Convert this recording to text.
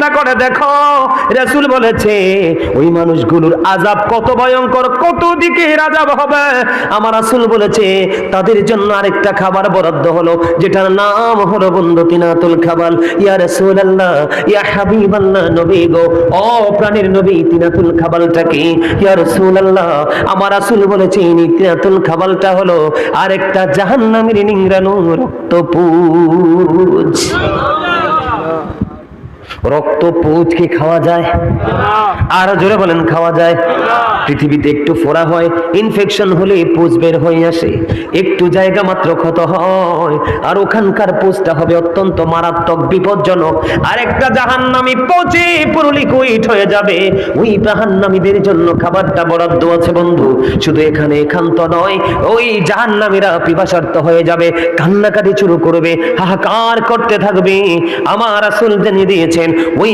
চিন্তা করে দেখো, রাসূল বলেছে ওই মানুষগুলোর আযাব কত ভয়ঙ্কর, কত দিকের আযাব হবে। আমার রাসূল বলেছে তাদের জন্য আরেকটা খাবার বরাদ্দ হলো, যেটার নাম হলো বন্ধু তিনাতুল খাবাল। ইয়া রাসূলুল্লাহ, ইয়া হাবিবাল্লাহ, নবী গো, ও প্রাণের নবী, তিনাতুল খাবালটা কি? ইয়া রাসূলুল্লাহ, আমার রাসূল বলেছে তিনাতুল খাবালটা হলো আরেকটা জাহান্নামের নিংড়ানো রক্তপুঞ্জ। রক্তপুঞ্জ কি খাওয়া যায়? আর জোরে বলেন, খাওয়া যায়? পৃথিবীতে একটু ফোড়া হয়, ইনফেকশন হলে পুঁজ বের হয়ে আসে, একটু জায়গা মাত্র ক্ষত হয়, আর ওখানকার পুঁজটা হবে অত্যন্ত মারাত্মক, বিপজ্জনক। আরেকটা জাহান্নামী পচে পুরো লিকুইড হয়ে যাবে। ওই জাহান্নামীদের জন্য খাবারটা বরাদ্দ আছে বন্ধু। শুধু এখানে এখান্ত নয়, ওই জাহান্নামীরা পিপাসার্ত হয়ে যাবে, কান্নাকাটি শুরু করবে, হাহাকার করতে থাকবে। আমার রাসূল জানিয়ে দিয়েছেন ওই